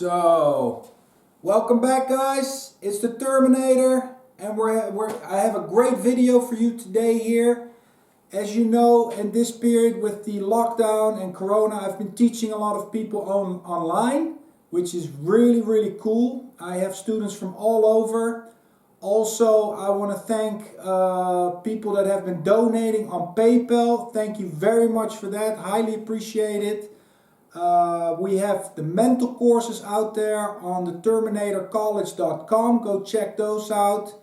So, welcome back guys, it's the Terminator and I have a great video for you today here. As you know, in this period with the lockdown and Corona, I've been teaching a lot of people online, which is really cool. I have students from all over. Also, I want to thank people that have been donating on PayPal. Thank you very much for that, highly appreciate it. We have the mental courses out there on the terminatorcollege.com. Go check those out.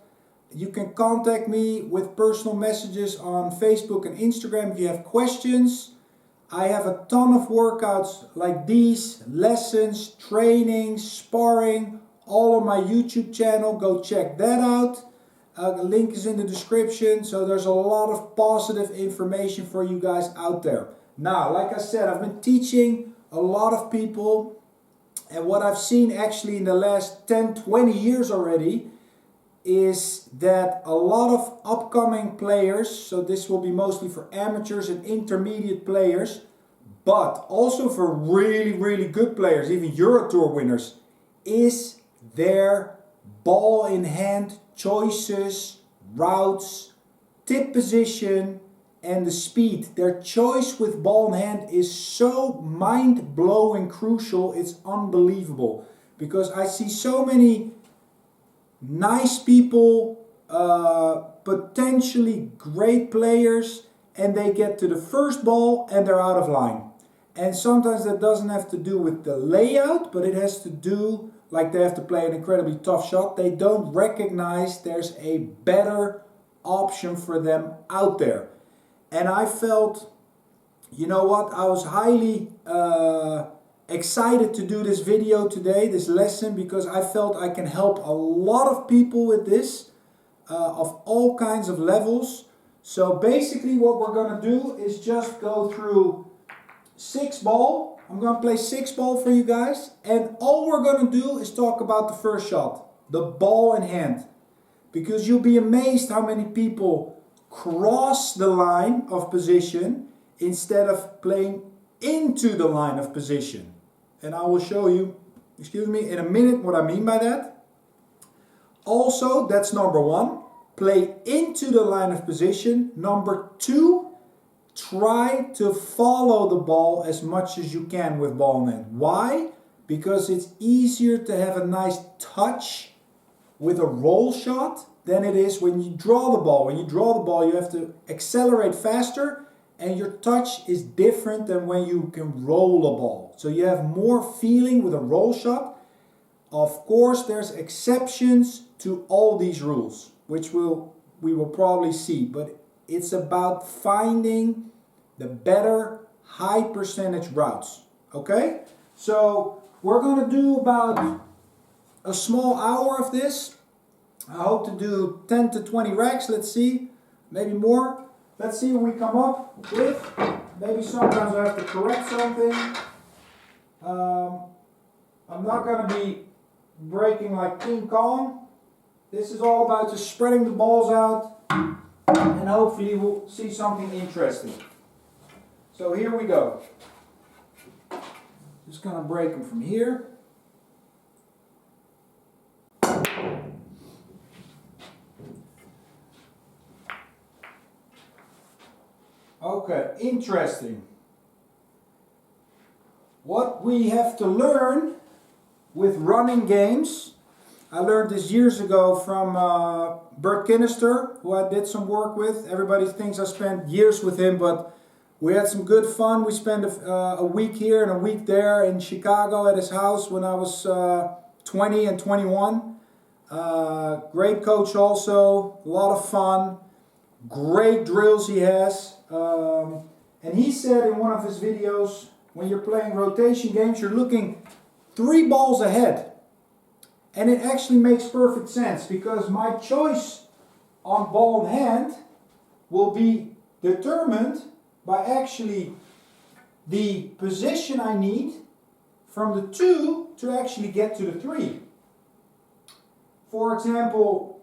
You can contact me with personal messages on Facebook and Instagram if you have questions. I have a ton of workouts like these, lessons, trainings, sparring, all on my YouTube channel. Go check that out. The link is in the description. So there's a lot of positive information for you guys out there. Now, like I said, I've been teaching a lot of people, and what I've seen actually in the last 10-20 years already is that a lot of upcoming players, so this will be mostly for amateurs and intermediate players, but also for really good players, even Euro Tour winners, is their ball in hand choices, routes, tip position, and the speed. Their choice with ball in hand is so mind-blowing crucial, it's unbelievable. Because I see so many nice people, potentially great players, and they get to the first ball and they're out of line. And sometimes that doesn't have to do with the layout, but it has to do, like they have to play an incredibly tough shot. They don't recognize there's a better option for them out there. And I felt, you know what, I was highly excited to do this video today, this lesson, because I felt I can help a lot of people with this, of all kinds of levels. So basically what we're going to do is just go through 6 ball. I'm going to play 6 ball for you guys. And all we're going to do is talk about the first shot, the ball in hand. Because you'll be amazed how many people cross the line of position instead of playing into the line of position. And I will show you, in a minute what I mean by that. Also, that's number 1, play into the line of position. Number 2, try to follow the ball as much as you can with ball in hand. Why? Because it's easier to have a nice touch with a roll shot than it is when you draw the ball. When you draw the ball, you have to accelerate faster, and your touch is different than when you can roll a ball. So you have more feeling with a roll shot. Of course, there's exceptions to all these rules, which we will probably see, but it's about finding the better high percentage routes. Okay? So we're going to do about a small hour of this. I hope to do 10 to 20 racks, let's see, maybe more. Let's see what we come up with. Maybe sometimes I have to correct something. I'm not going to be breaking like King Kong. This is all about just spreading the balls out, and hopefully we'll see something interesting. So here we go. Just going to break them from here. Okay, interesting. What we have to learn with running games, I learned this years ago from Bert Kinnister, who I did some work with. Everybody thinks I spent years with him, but we had some good fun. We spent a week here and a week there in Chicago at his house when I was 20 and 21. Great coach also, a lot of fun, great drills he has. And he said in one of his videos, when you're playing rotation games, you're looking 3 balls ahead. And it actually makes perfect sense, because my choice on ball in hand will be determined by actually the position I need from the 2 to actually get to the 3. For example,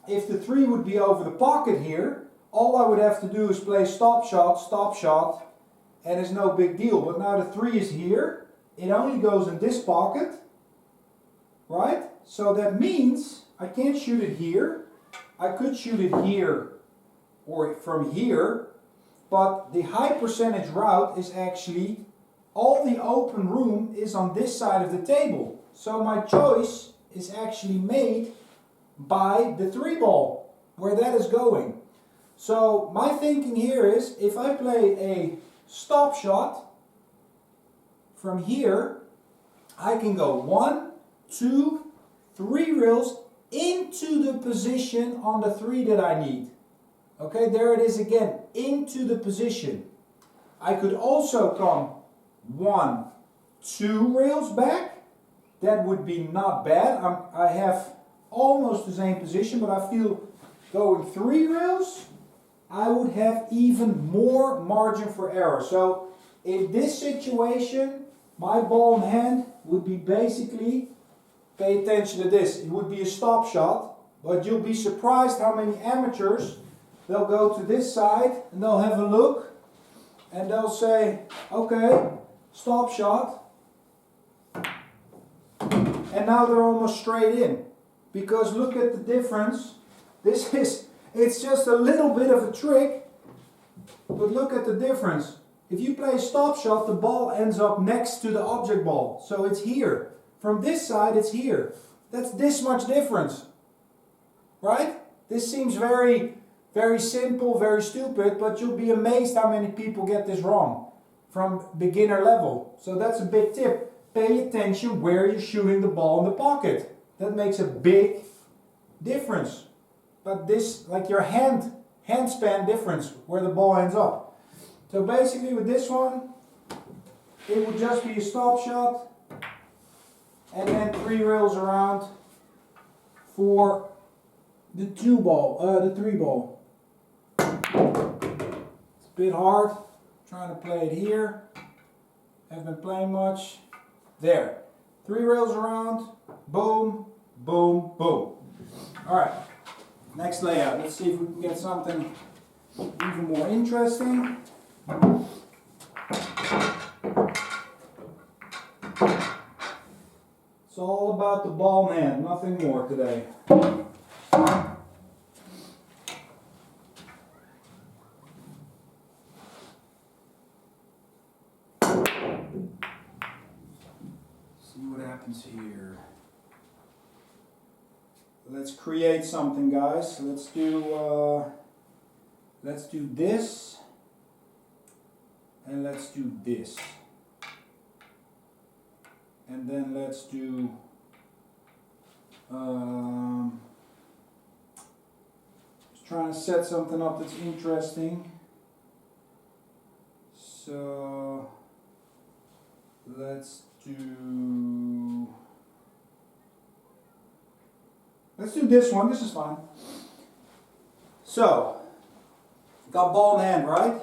if the 3 would be over the pocket here, all I would have to do is play stop shot, and it's no big deal. But now the 3 is here, it only goes in this pocket, right? So that means I can't shoot it here. I could shoot it here or from here, but the high percentage route is actually all the open room is on this side of the table. So my choice is actually made by the 3-ball, where that is going. So my thinking here is, if I play a stop shot from here, I can go 1, 2, 3 rails into the position on the 3 that I need. Okay, there it is again, into the position. I could also come 1, 2 rails back. That would be not bad. I have almost the same position, but I feel going 3 rails, I would have even more margin for error. So in this situation, my ball in hand would be basically, pay attention to this, it would be a stop shot, but you'll be surprised how many amateurs, they'll go to this side and they'll have a look and they'll say, okay, stop shot. And now they're almost straight in. Because look at the difference. It's just a little bit of a trick, but look at the difference. If you play a stop shot, the ball ends up next to the object ball. So it's here. From this side, it's here. That's this much difference. Right? This seems very, very simple, very stupid, but you'll be amazed how many people get this wrong from beginner level. So that's a big tip. Pay attention where you're shooting the ball in the pocket. That makes a big difference. But this, like your hand span difference, where the ball ends up. So basically with this one, it would just be a stop shot and then 3 rails around for the 3-ball. It's a bit hard, trying to play it here. Haven't been playing much. There. 3 rails around, boom, boom, boom. Alright, next layout. Let's see if we can get something even more interesting. It's all about the ball in hand, nothing more today. See what happens here. Let's create something, guys. Let's do this, and let's do this, and then let's do just trying to set something up that's interesting. So let's do this one. This is fine. So, got ball in hand, right?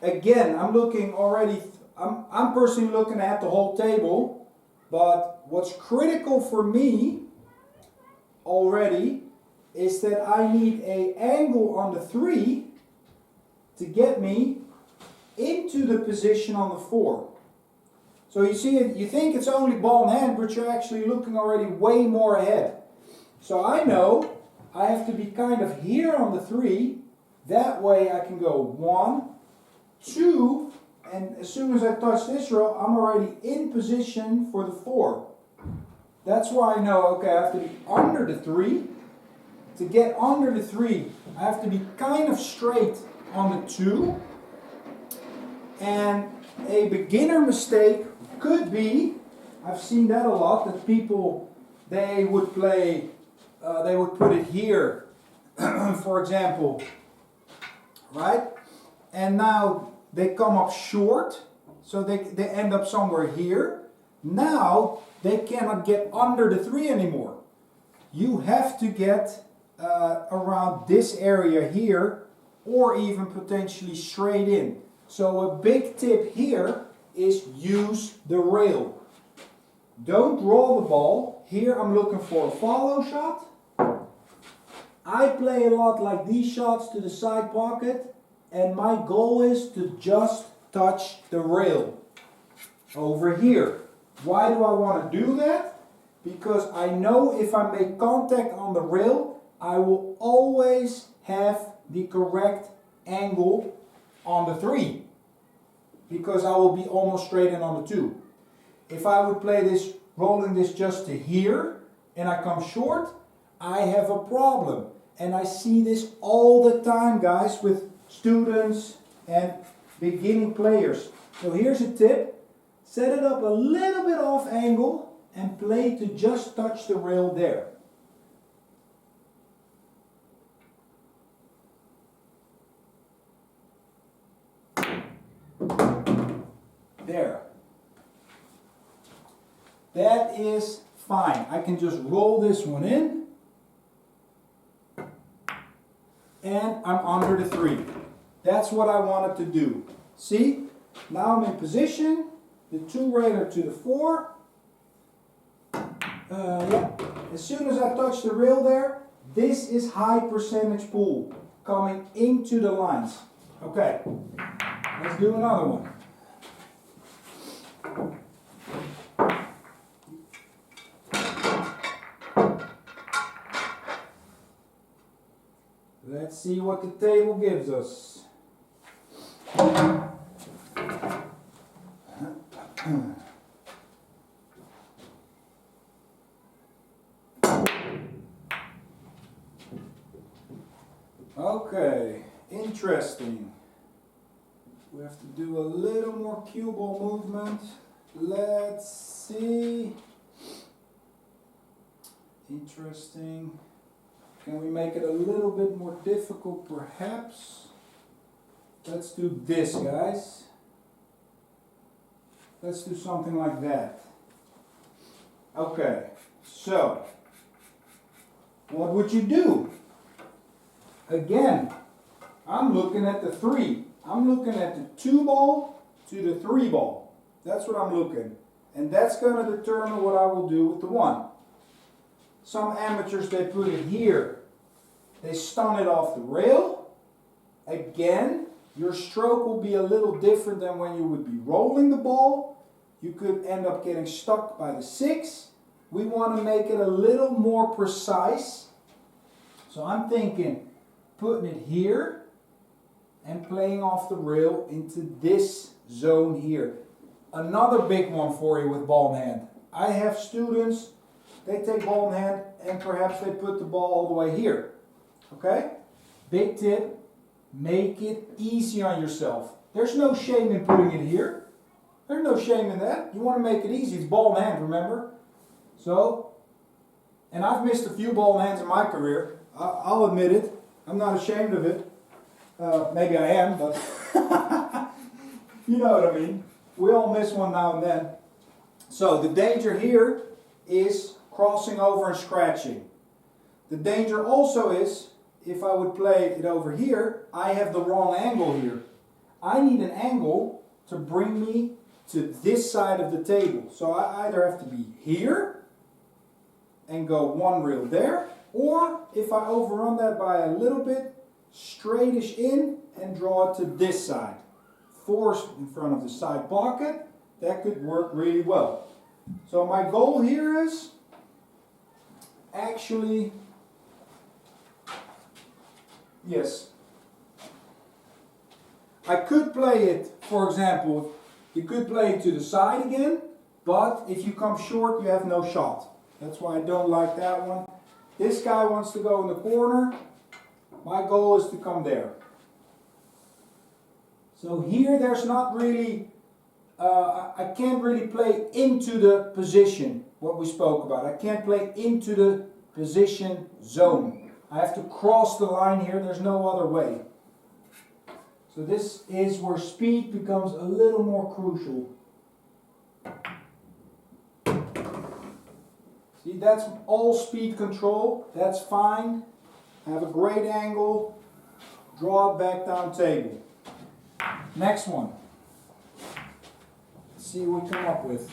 Again, I'm looking already, I'm personally looking at the whole table, but what's critical for me already is that I need an angle on the 3 to get me into the position on the 4. So you see, you think it's only ball in hand, but you're actually looking already way more ahead. So I know I have to be kind of here on the 3. That way I can go 1, 2, and as soon as I touch this rail, I'm already in position for the 4. That's why I know, okay, I have to be under the 3. To get under the 3, I have to be kind of straight on the 2. And a beginner mistake could be, I've seen that a lot, that people, they would play, they would put it here, for example, right? And now they come up short, so they end up somewhere here. Now they cannot get under the 3 anymore. You have to get around this area here, or even potentially straight in. So a big tip here is use the rail. Don't draw the ball. Here I'm looking for a follow shot. I play a lot like these shots to the side pocket, and my goal is to just touch the rail over here. Why do I want to do that? because I know if I make contact on the rail, I will always have the correct angle on the 3, because I will be almost straight in on the 2. If I would play this, rolling this just to here, and I come short, I have a problem. And I see this all the time, guys, with students and beginning players. So here's a tip. Set it up a little bit off angle and play to just touch the rail there. There. That is fine. I can just roll this one in and I'm under the 3. That's what I wanted to do. See? Now I'm in position. The 2 railer to the 4. Yeah. As soon as I touch the rail there, this is high percentage pull coming into the lines. Okay. Let's do another one. Let's see what the table gives us. Okay, interesting. We have to do a little more cue ball movement. Let's see. Interesting. Can we make it a little bit more difficult perhaps? Let's do this, guys. Let's do something like that. Okay, so what would you do? Again, I'm looking at the 3. I'm looking at the 2 ball to the 3 ball. That's what I'm looking. And that's going to determine what I will do with the 1. Some amateurs, they put it here. They stun it off the rail. Again, your stroke will be a little different than when you would be rolling the ball. You could end up getting stuck by the 6. We want to make it a little more precise. So I'm thinking putting it here and playing off the rail into this zone here. Another big one for you with ball in hand. I have students, they take ball in hand and perhaps they put the ball all the way here. Okay? Big tip, make it easy on yourself. There's no shame in putting it here. There's no shame in that. You want to make it easy. It's ball in hand, remember? So, and I've missed a few ball in hands in my career. I'll admit it. I'm not ashamed of it. Maybe I am, but you know what I mean. We all miss one now and then. So the danger here is crossing over and scratching. The danger also is, if I would play it over here, I have the wrong angle here. I need an angle to bring me to this side of the table. So I either have to be here and go 1 reel there, or if I overrun that by a little bit, straightish in and draw it to this side. Force in front of the side pocket, that could work really well. So my goal here is actually, yes, I could play it, for example, you could play it to the side again, but if you come short, you have no shot. That's why I don't like that one. This guy wants to go in the corner. My goal is to come there. So here there's not really, I can't really play into the position, what we spoke about. I can't play into the position zone. I have to cross the line here, there's no other way. So this is where speed becomes a little more crucial. See, that's all speed control, that's fine. Have a great angle, draw it back down table. Next one. Let's see what we come up with.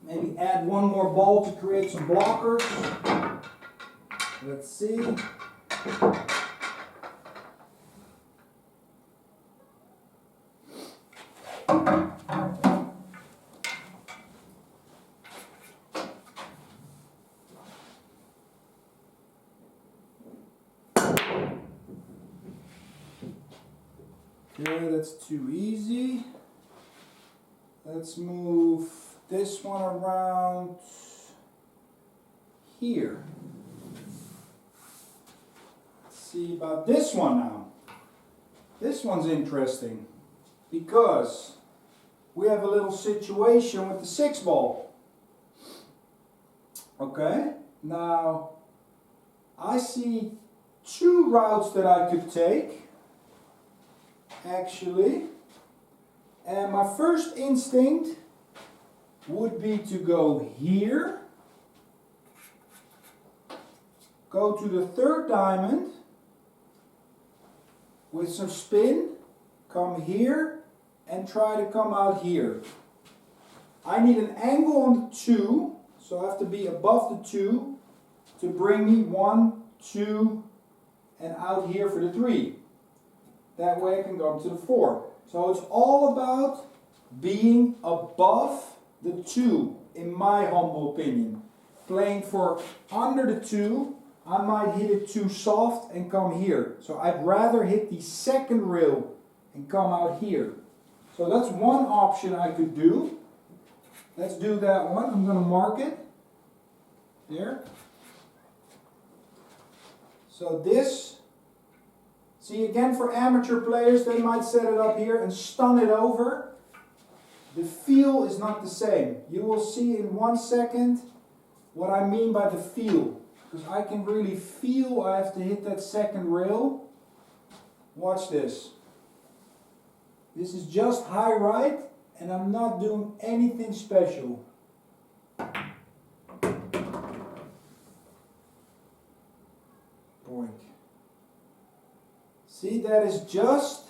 Maybe add one more ball to create some blockers. Let's see. Okay, that's too easy. Let's move this one around here. Let's see about this one now. This one's interesting because we have a little situation with the 6 ball. Okay, now I see 2 routes that I could take actually, and my first instinct would be to go here, go to the 3rd diamond with some spin, come here and try to come out here. I need an angle on the 2, so I have to be above the 2 to bring me 1, 2 and out here for the 3. That way I can go up to the 4. So it's all about being above the 2, in my humble opinion. Playing for under the 2, I might hit it too soft and come here. So I'd rather hit the 2nd rail and come out here. So that's one option I could do. Let's do that one. I'm going to mark it. There. So this, see again for amateur players, they might set it up here and stun it over. The feel is not the same. You will see in 1 second what I mean by the feel. Because I can really feel I have to hit that 2nd rail. Watch this. This is just high right and I'm not doing anything special. Boink. See, that is just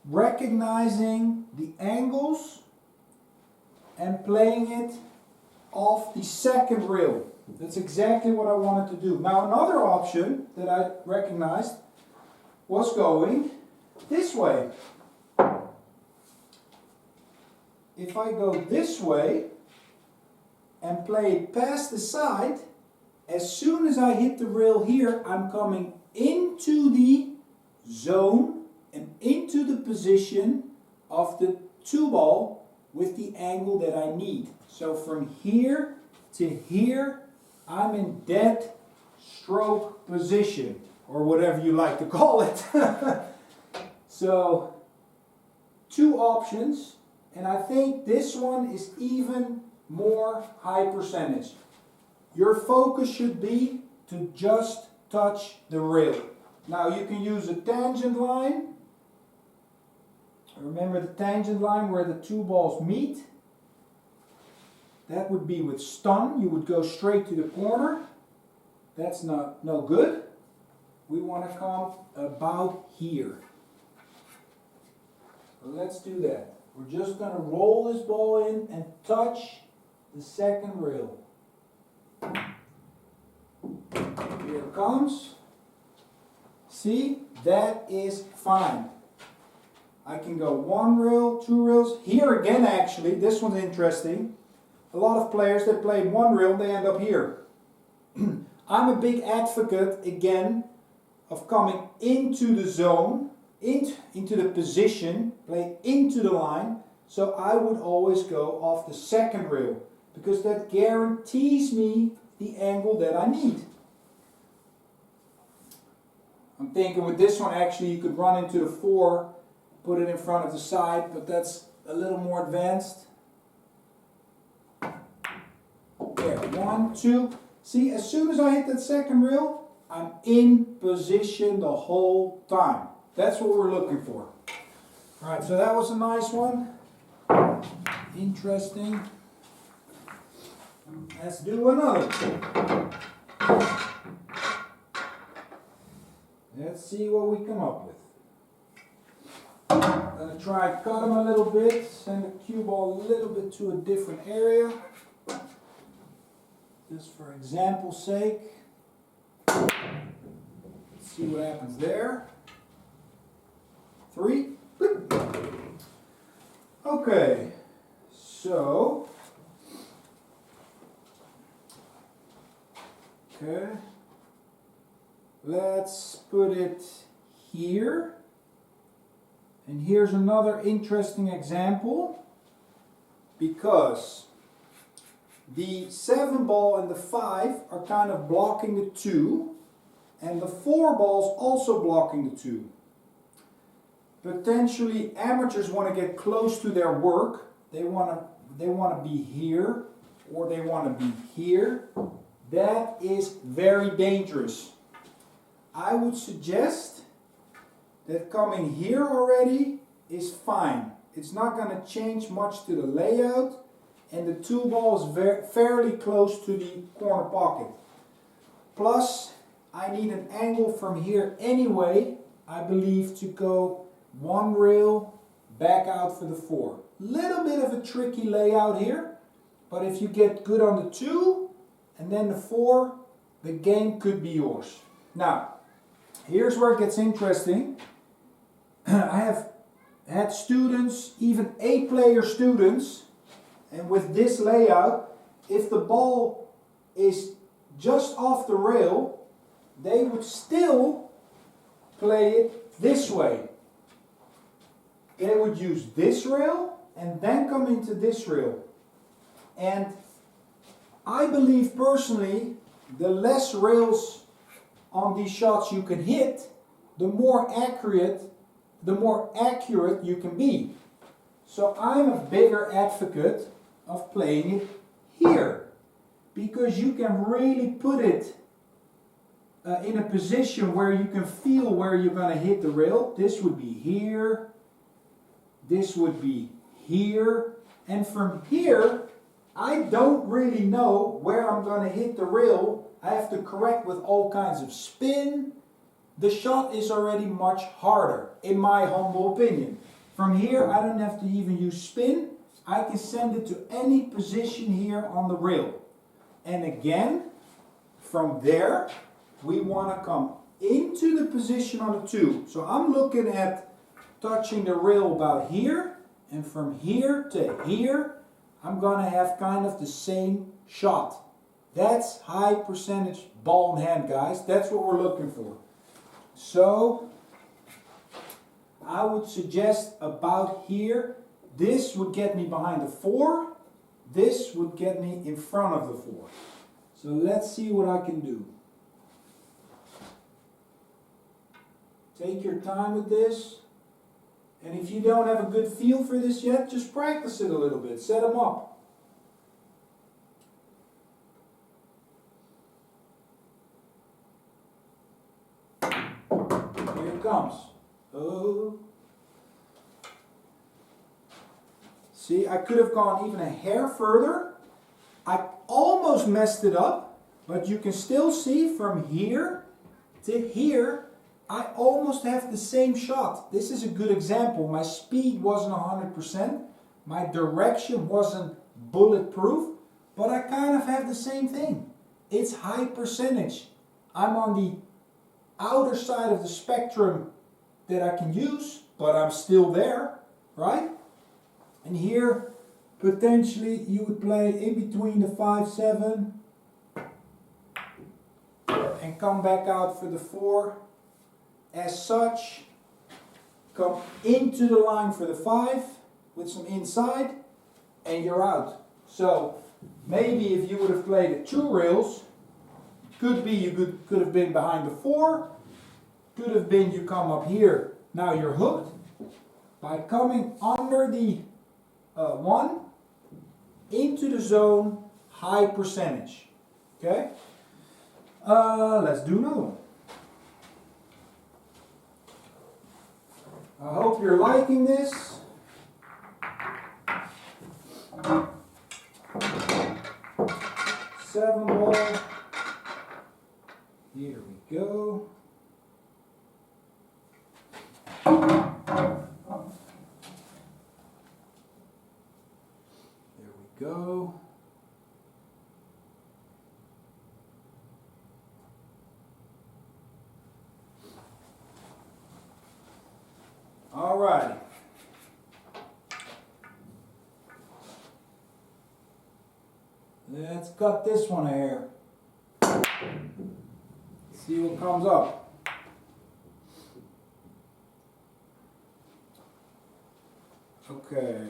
recognizing the angles and playing it off the 2nd rail. That's exactly what I wanted to do. Now another option that I recognized was going this way. If I go this way and play it past the side, as soon as I hit the rail here, I'm coming into the zone and into the position of the 2 ball with the angle that I need. So from here to here, I'm in dead stroke position, or whatever you like to call it. So 2 options, and I think this one is even more high percentage. Your focus should be to just touch the rail. Now you can use a tangent line. Remember the tangent line where the 2 balls meet? That would be with stun. You would go straight to the corner. That's no good. We want to come about here. So let's do that. We're just going to roll this ball in and touch the 2nd rail. Here it comes. See, that is fine. I can go 1 rail, 2 rails. Here again, actually, this one's interesting. A lot of players that play 1 rail, they end up here. I'm a big advocate, again, of coming into the zone, into the position, play into the line. So I would always go off the 2nd rail, because that guarantees me the angle that I need. I'm thinking with this one, actually, you could run into the 4, put it in front of the side, but that's a little more advanced. There, 1, 2. See, as soon as I hit that 2nd rail, I'm in position the whole time. That's what we're looking for. Alright, so that was a nice one. Interesting. Let's do another. Let's see what we come up with. I'm going to try and cut them a little bit, send the cue ball a little bit to a different area. Just for example's sake. Let's see what happens there. 3. Okay, so let's put it here. And here's another interesting example, because the 7 ball and the 5 are kind of blocking the 2, and the 4 ball's also blocking the 2. Potentially amateurs want to get close to their work. They want to be here, or they want to be here. That is very dangerous. I would suggest that coming here already is fine. It's not going to change much to the layout, and the 2 ball is fairly close to the corner pocket. Plus, I need an angle from here anyway, I believe, to go 1 rail back out for the 4. Little bit of a tricky layout here, but if you get good on the 2 and then the 4, the game could be yours. Now, here's where it gets interesting. I have had students, even A-player students, and with this layout, if the ball is just off the rail, they would still play it this way. They would use this rail and then come into this rail. And I believe personally, the less rails on these shots you can hit, the more accurate you can be. So I'm a bigger advocate of playing it here, because you can really put it in a position where you can feel where you're going to hit the rail. This would be here, this would be here, and from here I don't really know where I'm going to hit the rail. I have to correct with all kinds of spin. The shot is already much harder, in my humble opinion. From here I don't have to even use spin. I can send it to any position here on the rail. And again, from there we want to come into the position on the 2. So I'm looking at touching the rail about here, and from here to here I'm going to have kind of the same shot. That's high percentage ball in hand, guys. That's what we're looking for. So I would suggest about here. This would get me behind the 4. This would get me in front of the 4. So let's see what I can do. Take your time with this. And if you don't have a good feel for this yet, just practice it a little bit. Set them up. Here it comes. Oh. See, I could have gone even a hair further. I almost messed it up, but you can still see from here to here, I almost have the same shot. This is a good example. My speed wasn't 100%. My direction wasn't bulletproof, but I kind of have the same thing. It's high percentage. I'm on the outer side of the spectrum that I can use, but I'm still there, right? And here, potentially, you would play in between the 5-7 and come back out for the 4. As such, come into the line for the 5 with some inside, and you're out. So maybe if you would have played at 2 rails, could be you could have been behind the 4, could have been you come up here. Now you're hooked by coming under the 1 into the zone, high percentage. Okay? Let's do another one. I hope you're liking this. Seven ball. Here we go. There we go. All right. Let's cut this one a hair. See what comes up. Okay.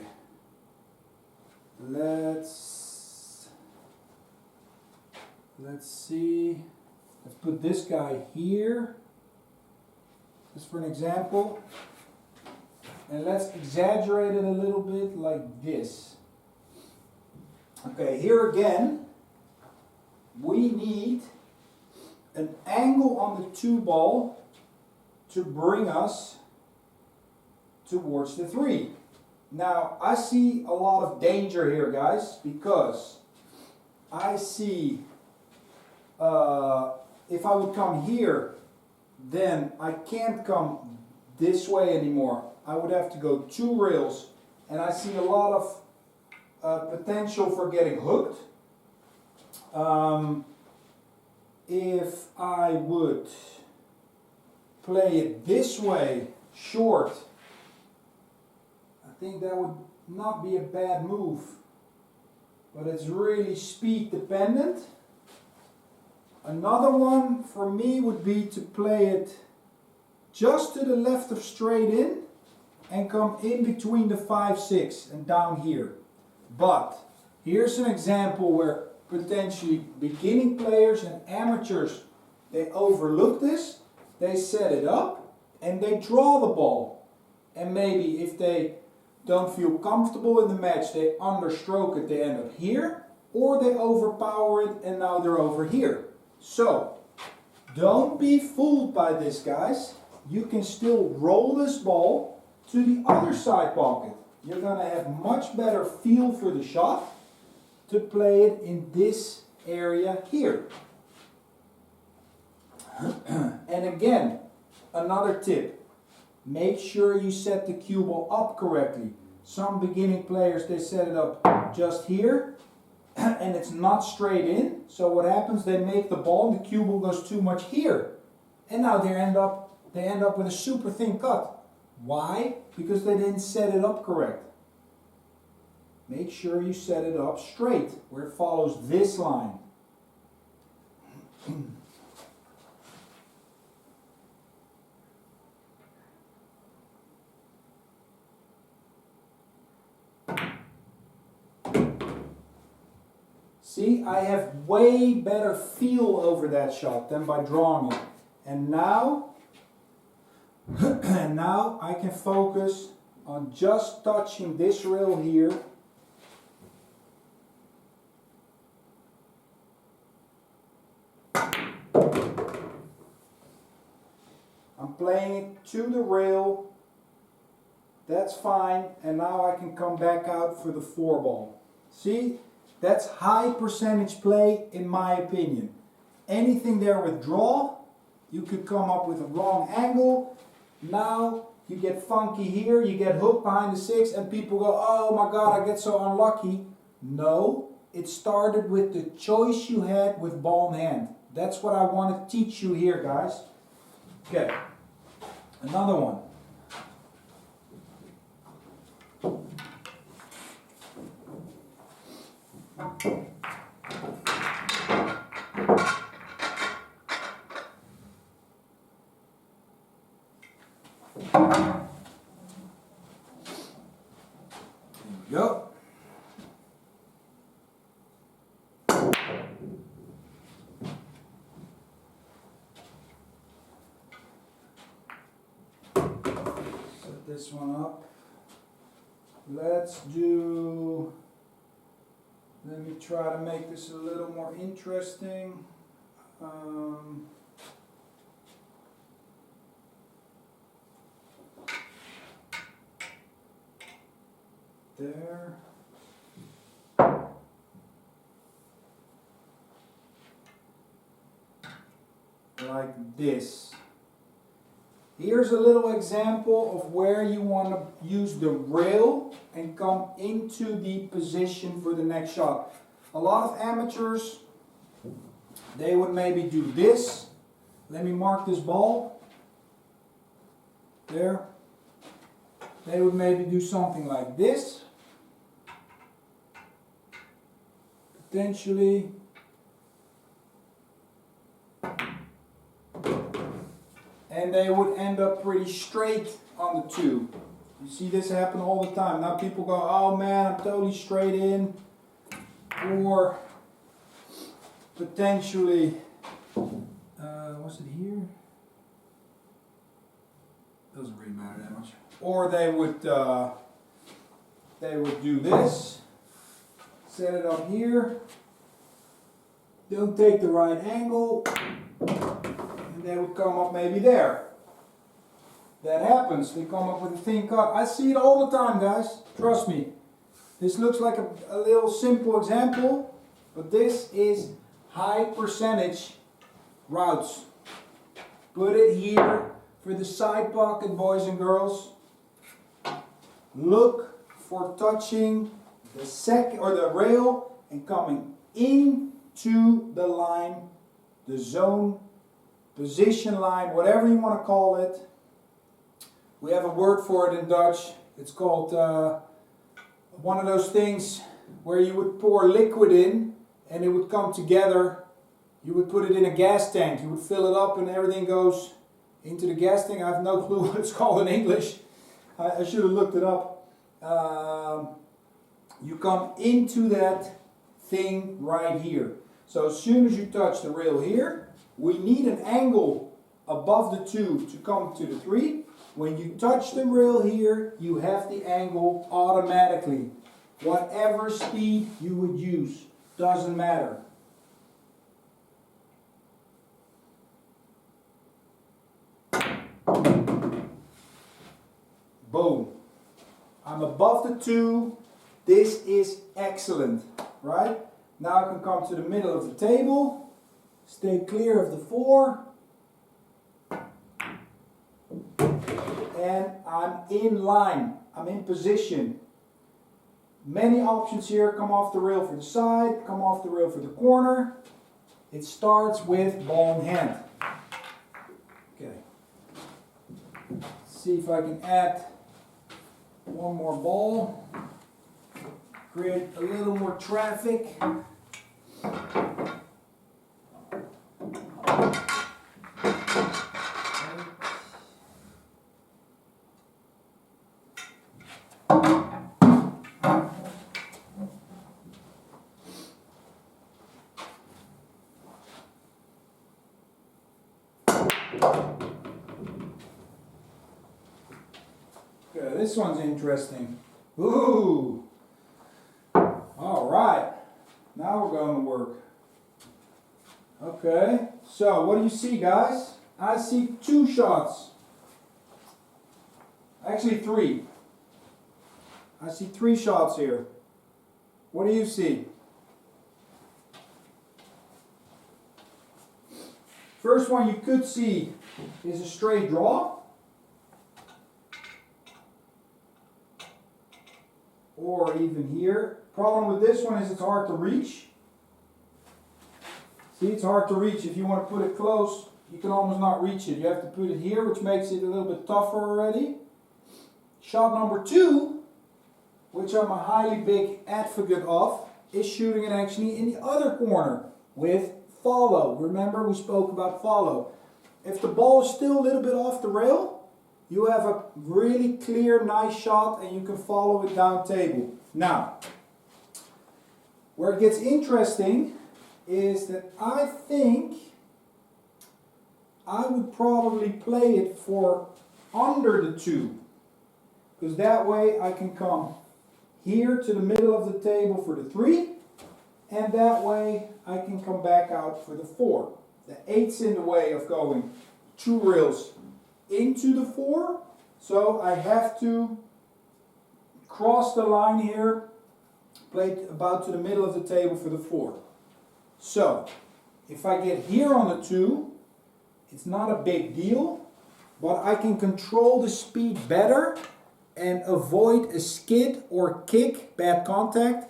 Let's see. Let's put this guy here, just for an example. And let's exaggerate it a little bit like this. Okay, here again, we need an angle on the 2 ball to bring us towards the 3. Now, I see a lot of danger here, guys, because I see if I would come here, then I can't come this way anymore. I would have to go 2 rails, and I see a lot of potential for getting hooked. If I would play it this way, short, I think that would not be a bad move, but it's really speed dependent. Another one for me would be to play it just to the left of straight in and come in between the 5-6 and down here. But here's an example where potentially beginning players and amateurs, they overlook this, they set it up and they draw the ball. And maybe if they don't feel comfortable in the match, they understroke it, they end up here, or they overpower it and now they're over here. So, don't be fooled by this, guys. You can still roll this ball to the other side pocket. You're going to have much better feel for the shot to play it in this area here. And again, another tip. Make sure you set the cue ball up correctly. Some beginning players, they set it up just here and it's not straight in. So what happens, they make the ball and the cue ball goes too much here. And now they end up with a super thin cut. Why? Because they didn't set it up correct. Make sure you set it up straight, where it follows this line. See, I have way better feel over that shot than by drawing it. And now I can focus on just touching this rail here. I'm playing it to the rail. That's fine. And now I can come back out for the 4 ball. See? That's high percentage play in my opinion. Anything there with draw, you could come up with a wrong angle. Now you get funky here, you get hooked behind the 6 and people go, oh my god, I get so unlucky. No, it started with the choice you had with ball in hand. That's what I want to teach you here, guys. Okay, another one. Go. Set this one up. Let me try to make this a little more interesting. There. Like this. Here's a little example of where you want to use the rail and come into the position for the next shot. A lot of amateurs, they would maybe do this. Let me mark this ball. There. They would maybe do something like this. Potentially. And they would end up pretty straight on the 2. You see this happen all the time. Now people go, oh man, I'm totally straight in. Or potentially, what's it here? Doesn't really matter that much. Or they would do this. Set it up here. Don't take the right angle. And they would come up maybe there. That happens. They come up with a thin cut. I see it all the time, guys. Trust me. This looks like a little simple example, but this is high percentage routes. Put it here for the side pocket, boys and girls. Look for touching the second or the rail and coming into the line, the zone, position line, whatever you want to call it. We have a word for it in Dutch. It's called one of those things where you would pour liquid in and it would come together. You would put it in a gas tank. You would fill it up and everything goes into the gas tank. I have no clue what it's called in English. I should have looked it up. You come into that thing right here. So as soon as you touch the rail here, we need an angle above the 2 to come to the 3. When you touch the rail here, you have the angle automatically. Whatever speed you would use, doesn't matter. Boom. I'm above the 2. This is excellent, right? Now I can come to the middle of the table. Stay clear of the 4. And I'm in line. I'm in position. Many options here. Come off the rail for the side. Come off the rail for the corner. It starts with ball in hand. Okay. Let's see if I can add one more ball. Create a little more traffic. Okay, this one's interesting. Ooh! Alright, now we're going to work. Okay, so what do you see, guys? I see 2 shots. Actually 3. I see 3 shots here. What do you see? First one you could see is a straight draw. Or even here. Problem with this one is it's hard to reach. See, it's hard to reach. If you want to put it close, you can almost not reach it. You have to put it here, which makes it a little bit tougher already. Shot number 2, which I'm a highly big advocate of, is shooting it actually in the other corner with follow. Remember, we spoke about follow. If the ball is still a little bit off the rail, you have a really clear, nice shot and you can follow it down table. Now, where it gets interesting is that I think I would probably play it for under the 2. Because that way I can come here to the middle of the table for the 3. And that way I can come back out for the 4. The 8's in the way of going 2 rails into the 4, so I have to cross the line here, play it about to the middle of the table for the 4. So, if I get here on the 2, it's not a big deal, but I can control the speed better and avoid a skid or kick, bad contact,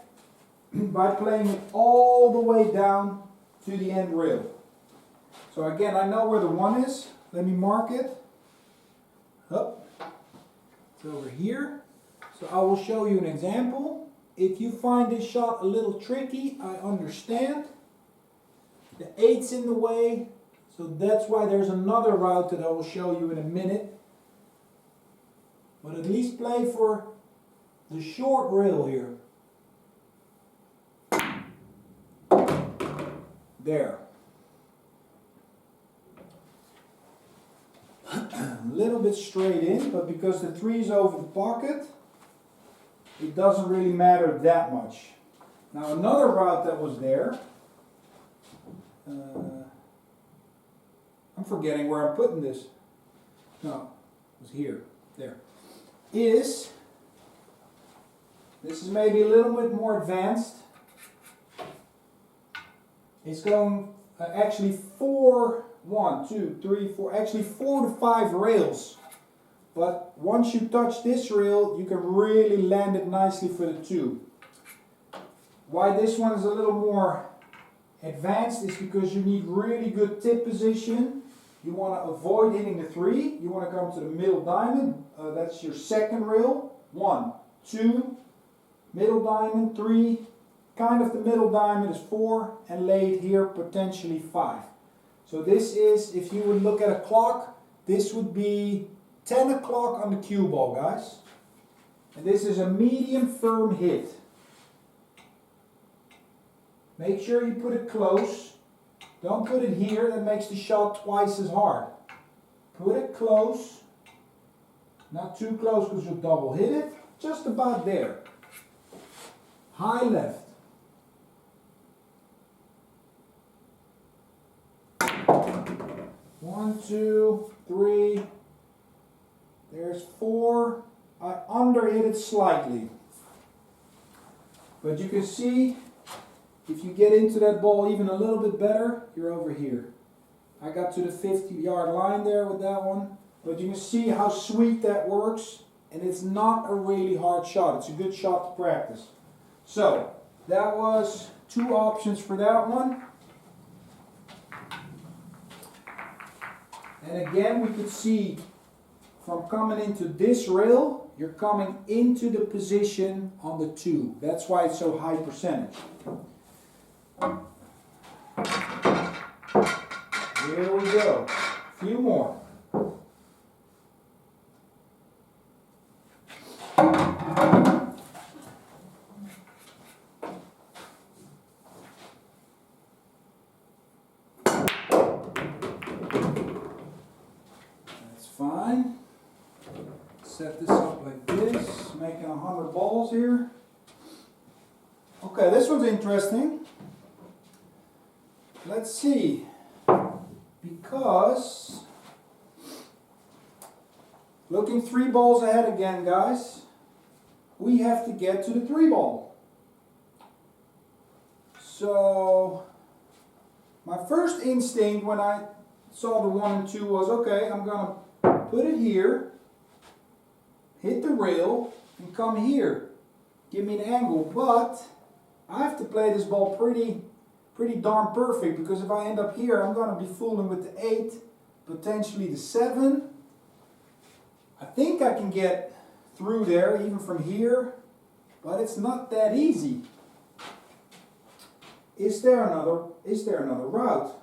by playing it all the way down to the end rail. So again, I know where the 1 is. Let me mark it. Up. It's over here. So I will show you an example. If you find this shot a little tricky, I understand. The 8's in the way, so that's why there's another route that I will show you in a minute. but at least play for the short rail here. There. A little bit straight in, but because the 3 is over the pocket, it doesn't really matter that much. Now another route that was there, I'm forgetting where I'm putting this. No, it was here, there. This is maybe a little bit more advanced. It's going actually 4 to 5 rails. But once you touch this rail, you can really land it nicely for the 2. Why this one is a little more advanced is because you need really good tip position. You want to avoid hitting the 3. You want to come to the middle diamond. That's your second rail. 1, 2, middle diamond, 3. Kind of the middle diamond is 4, and lay it here, potentially 5. So this is, if you would look at a clock, this would be 10 o'clock on the cue ball, guys. And this is a medium firm hit. Make sure you put it close. Don't put it here, that makes the shot twice as hard. Put it close. Not too close because you'll double hit it. Just about there. High left. 1, 2, 3. There's 4. I underhit it slightly. But you can see, if you get into that ball even a little bit better, you're over here. I got to the 50-yard line there with that one. But you can see how sweet that works. And it's not a really hard shot. It's a good shot to practice. So, that was 2 options for that one. And again, we could see from coming into this rail, you're coming into the position on the 2. That's why it's so high percentage. Here we go. A few more. Fine. Set this up like this, making 100 balls here. Okay, this one's interesting. Let's see. Because looking 3 balls ahead again, guys, we have to get to the 3 ball. So my first instinct when I saw the 1 and 2 was, okay, I'm gonna put it here, hit the rail, and come here. Give me an angle, but I have to play this ball pretty darn perfect, because if I end up here, I'm going to be fooling with the 8, potentially the 7. I think I can get through there, even from here, but it's not that easy. Is there another route?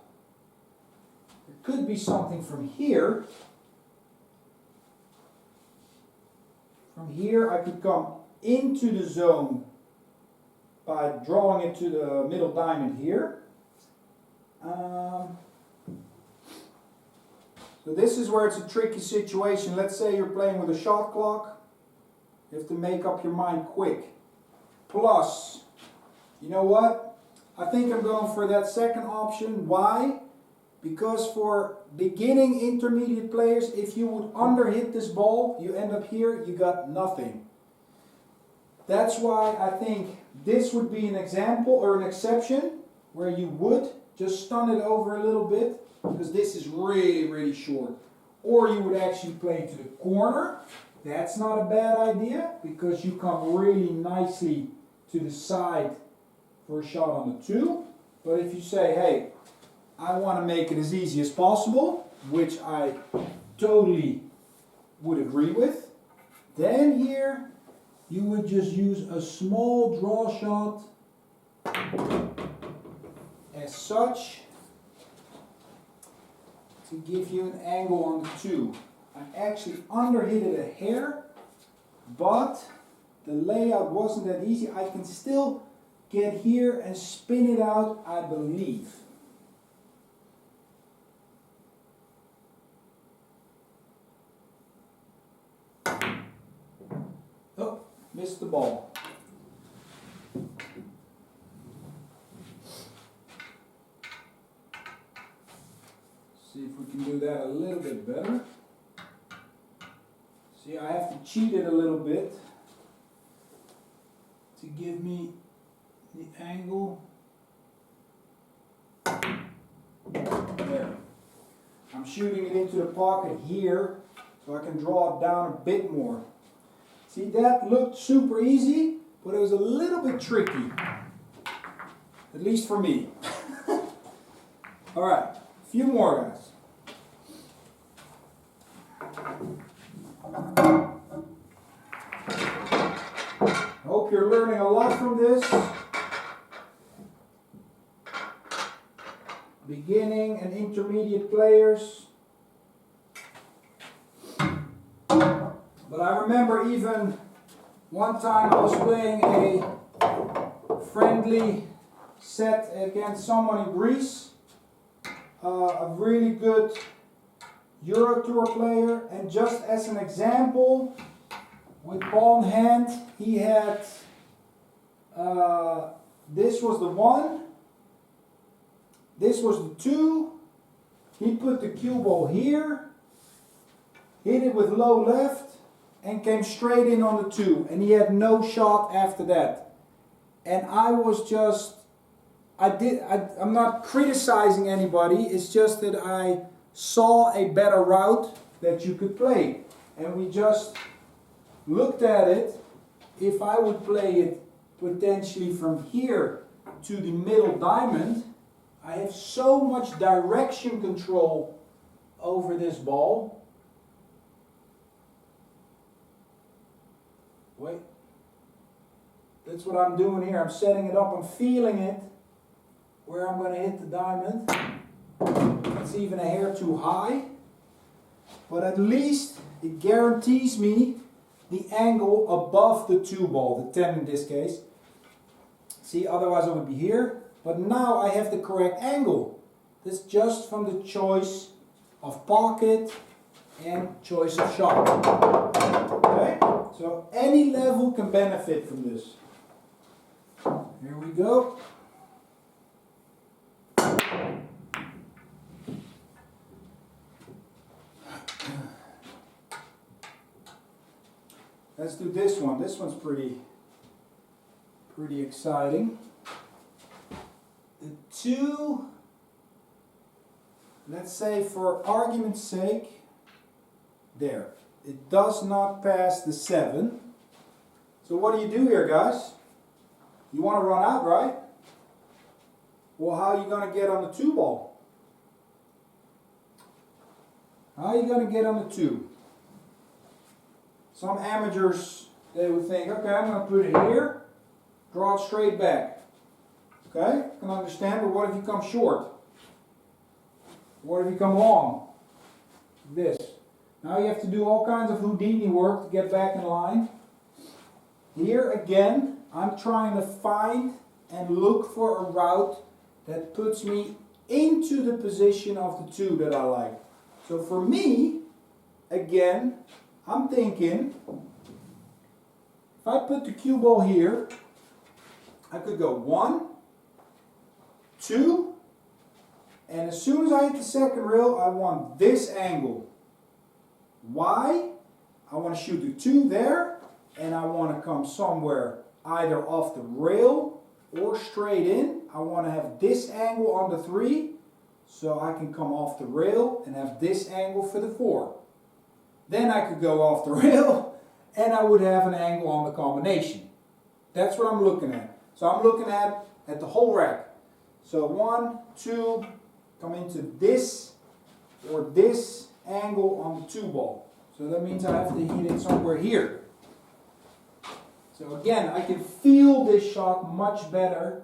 There could be something from here. From here I could come into the zone by drawing it to the middle diamond here. So this is where it's a tricky situation. Let's say you're playing with a shot clock. You have to make up your mind quick. Plus, you know what? I think I'm going for that second option. Why? Because for beginning intermediate players, if you would underhit this ball, you end up here, you got nothing. That's why I think this would be an example or an exception where you would just stun it over a little bit, because this is really short. Or you would actually play to the corner. That's not a bad idea, because you come really nicely to the side for a shot on the 2. But if you say, hey, I want to make it as easy as possible, which I totally would agree with, then here you would just use a small draw shot as such to give you an angle on the 2. I actually underhit it a hair, but the layout wasn't that easy. I can still get here and spin it out, I believe. Oh, missed the ball. See if we can do that a little bit better. See, I have to cheat it a little bit to give me the angle. There. I'm shooting it into the pocket here so I can draw it down a bit more. See, that looked super easy, but it was a little bit tricky. At least for me. Alright, a few more, guys. Hope you're learning a lot from this. Beginning and intermediate players. But I remember even one time I was playing a friendly set against someone in Greece. A really good Euro Tour player, and just as an example, with ball in hand, he had this was the 1, this was the 2, he put the cue ball here, hit it with low left, and came straight in on the 2, and he had no shot after that. And I was just, I'm not criticizing anybody, it's just that I saw a better route that you could play, and we just looked at it. If I would play it potentially from here to the middle diamond, I have so much direction control over this ball. Wait, that's what I'm doing here. I'm setting it up, I'm feeling it where I'm going to hit the diamond. It's even a hair too high, but at least it guarantees me the angle above the 2 ball, the 10 in this case. See, otherwise I would be here, but now I have the correct angle. This just from the choice of pocket and choice of shot. Okay, so any level can benefit from this. Here we go. Let's do this one. This one's pretty exciting. The 2, let's say for argument's sake, there. It does not pass the 7. So what do you do here, guys? You want to run out, right? Well, how are you going to get on the 2 ball? How are you going to get on the 2? Some amateurs, they would think, okay, I'm going to put it here, draw it straight back. Okay, I can understand, but what if you come short? What if you come long? This. Now you have to do all kinds of Houdini work to get back in line. Here again, I'm trying to find and look for a route that puts me into the position of the 2 that I like. So for me, again, I'm thinking, if I put the cue ball here, I could go 1, 2, and as soon as I hit the second rail, I want this angle. Why? I want to shoot the 2 there, and I want to come somewhere either off the rail or straight in. I want to have this angle on the 3, so I can come off the rail and have this angle for the 4. Then I could go off the rail and I would have an angle on the combination. That's what I'm looking at. So I'm looking at the whole rack. So 1, 2, come into this or this angle on the 2 ball. So that means I have to hit it somewhere here. So again, I can feel this shot much better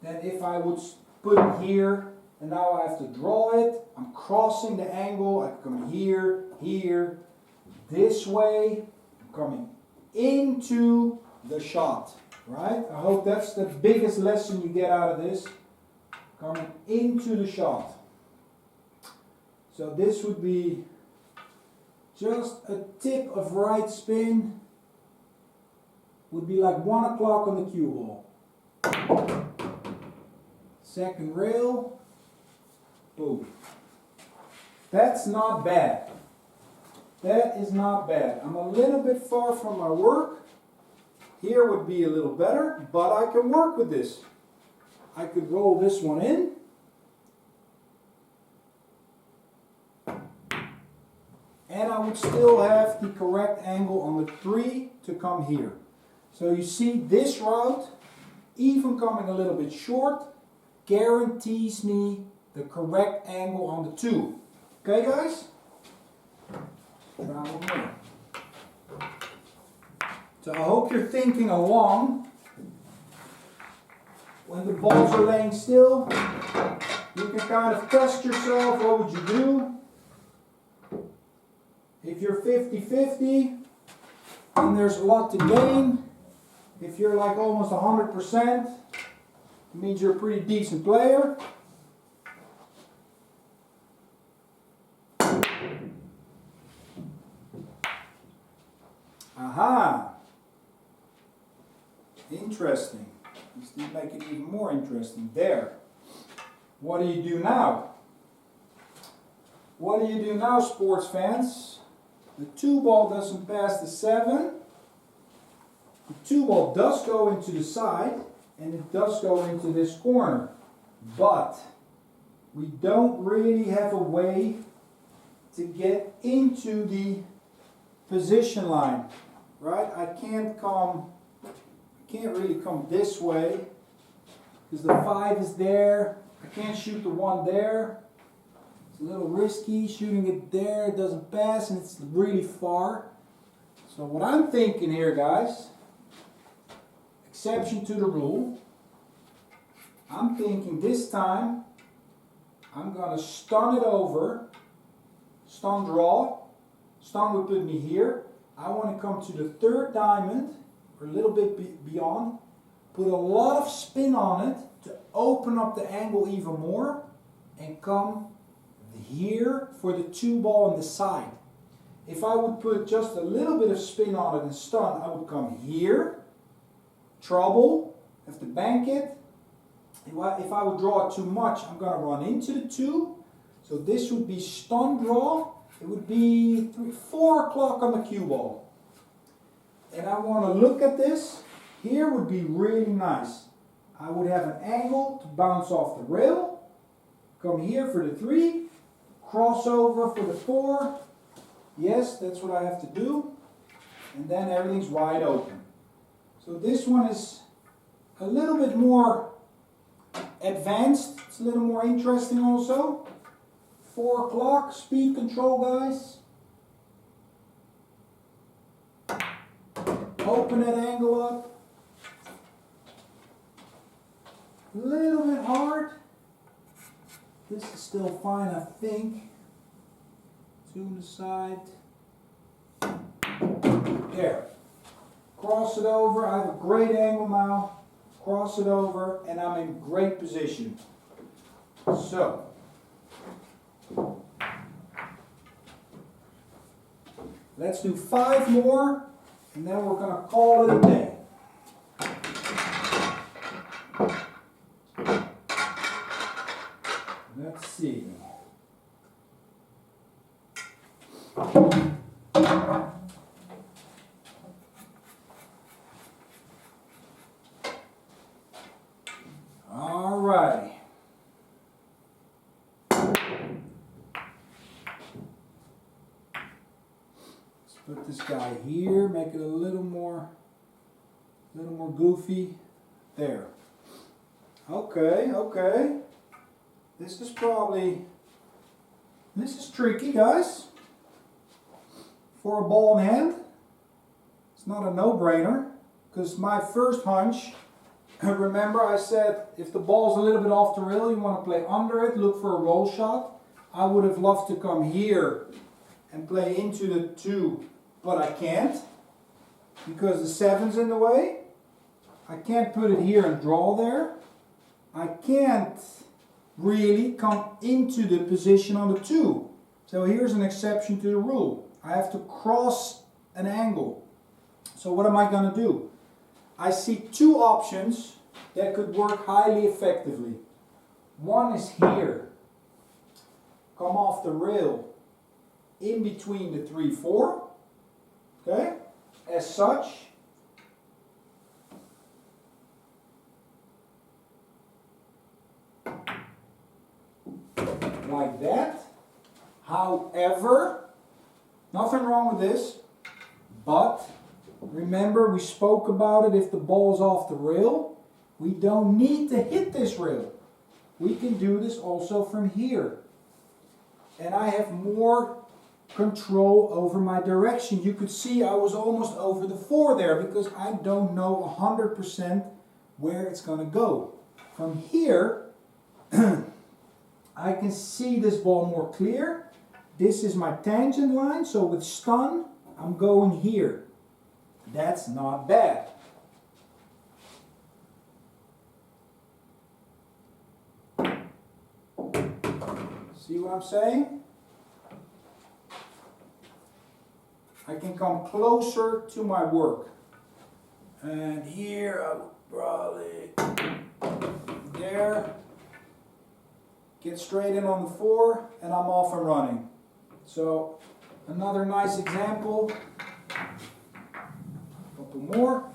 than if I would put it here and now I have to draw it. I'm crossing the angle. I come here, here, this way. I'm coming into the shot, right? I hope that's the biggest lesson you get out of this. Coming into the shot. So this would be just a tip of right spin. Would be like 1 o'clock on the cue ball. Second rail. Boom. That's not bad. That is not bad. I'm a little bit far from my work. Here would be a little better, but I can work with this. I could roll this one in. And I would still have the correct angle on the 3 to come here. So you see this route, even coming a little bit short, guarantees me the correct angle on the 2. Okay guys? Try one more. So I hope you're thinking along. When the balls are laying still, you can kind of test yourself. What would you do? If you're 50-50, then there's a lot to gain. If you're like almost 100%, it means you're a pretty decent player. Aha! Interesting. Let's make it even more interesting. There. What do you do now? What do you do now, sports fans? The 2 ball doesn't pass the 7. The 2 ball does go into the side, and it does go into this corner. But we don't really have a way to get into the position line, right? I can't really come this way because the 5 is there. I can't shoot the 1 there. It's a little risky shooting it there. It doesn't pass and it's really far. So what I'm thinking here, guys, exception to the rule, I'm thinking this time I'm gonna stun it over, stun draw. Stun would put me here. I want to come to the 3rd diamond, or a little bit beyond, put a lot of spin on it to open up the angle even more, and come here for the 2 ball on the side. If I would put just a little bit of spin on it and stun, I would come here, trouble, have to bank it. If I would draw it too much, I'm going to run into the 2. So this would be stun draw. It would be 4 o'clock on the cue ball. And I want to look at this. Here would be really nice. I would have an angle to bounce off the rail. Come here for the 3. Crossover for the 4. Yes, that's what I have to do. And then everything's wide open. So this one is a little bit more advanced. It's a little more interesting also. 4 o'clock, speed control, guys. Open that angle up. A little bit hard. This is still fine, I think. 2 on the side. There. Cross it over. I have a great angle now. Cross it over, and I'm in great position. So. Let's do 5 more, and then we're going to call it a day. Let's see. All right. Put this guy here, make it a little more goofy. There. Okay, okay. This is tricky, guys. For a ball in hand, it's not a no-brainer, because my first hunch, remember I said if the ball's a little bit off the rail, you want to play under it, look for a roll shot. I would have loved to come here and play into the 2, but I can't. because the 7's in the way. I can't put it here and draw there. I can't really come into the position on the 2. So here's an exception to the rule. I have to cross an angle. So what am I going to do? I see two options that could work highly effectively. One is here. Come off the rail in between the 3, 4. Okay? As such. Like that. However, nothing wrong with this, but remember we spoke about it, if the ball's off the rail, we don't need to hit this rail. We can do this also from here. And I have more control over my direction. You could see I was almost over the 4 there because I don't know 100% where it's going to go. From here, I can see this ball more clear. This is my tangent line, so with stun, I'm going here. That's not bad. See what I'm saying? I can come closer to my work. And here I would probably, there, get straight in on the 4, and I'm off and running. So, another nice example. Couple more.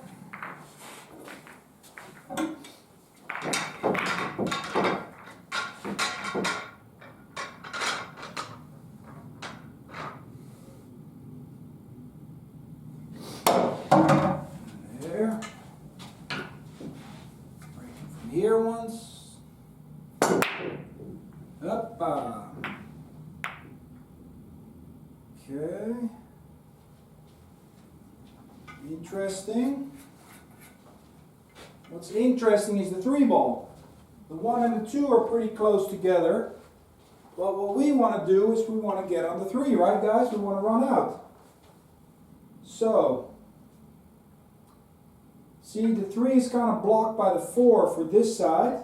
There. Breaking from here once. Up. Okay. Interesting. What's interesting is the 3 ball. The 1 and the 2 are pretty close together. But what we want to do is we want to get on the 3, right guys? We want to run out. So, see, the 3 is kind of blocked by the 4 for this side.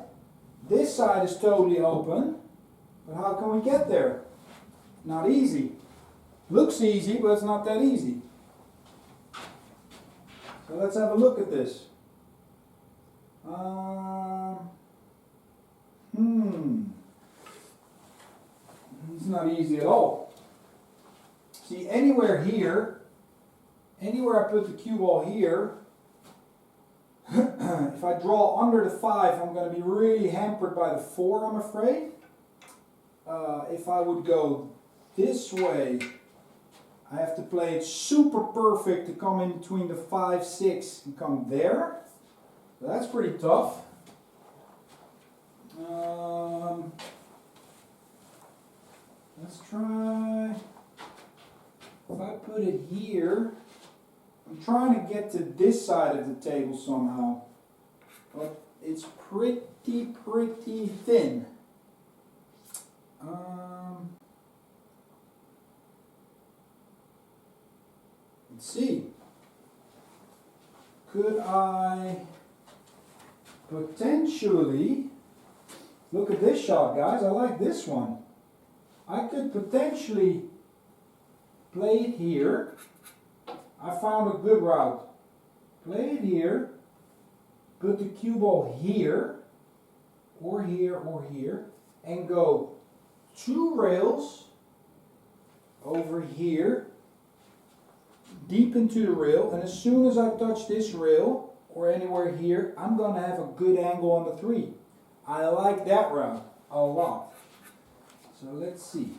This side is totally open. But how can we get there? Not easy. Looks easy, but it's not that easy. So let's have a look at this. It's not easy at all. See, anywhere here, anywhere I put the cue ball here, if I draw under the 5, I'm going to be really hampered by the 4, I'm afraid. If I would go this way, I have to play it super perfect to come in between the 5, 6 and come there. So that's pretty tough. Let's try, if I put it here, I'm trying to get to this side of the table somehow. But it's pretty thin. Let's see. Could I potentially, look at this shot guys, I like this one. I could potentially play it here. I found a good route. Play it here, put the cue ball here, or here, or here, and go 2 rails over here, deep into the rail, and as soon as I touch this rail, or anywhere here, I'm going to have a good angle on the 3. I like that route a lot. So let's see.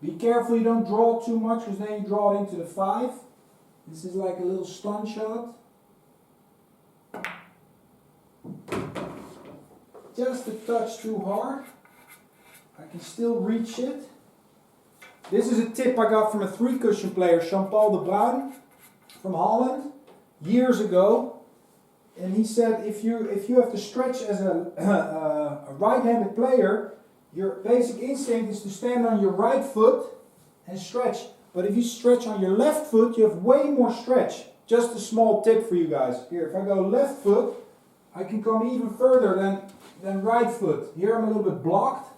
Be careful you don't draw too much, because then you draw it into the 5. This is like a little stun shot. Just a touch too hard. I can still reach it. This is a tip I got from a 3 cushion player, Jean-Paul de Bruin from Holland, years ago. And he said if you have to stretch as a right-handed player, your basic instinct is to stand on your right foot and stretch. But if you stretch on your left foot, you have way more stretch. Just a small tip for you guys. Here, if I go left foot, I can come even further than right foot. Here I'm a little bit blocked.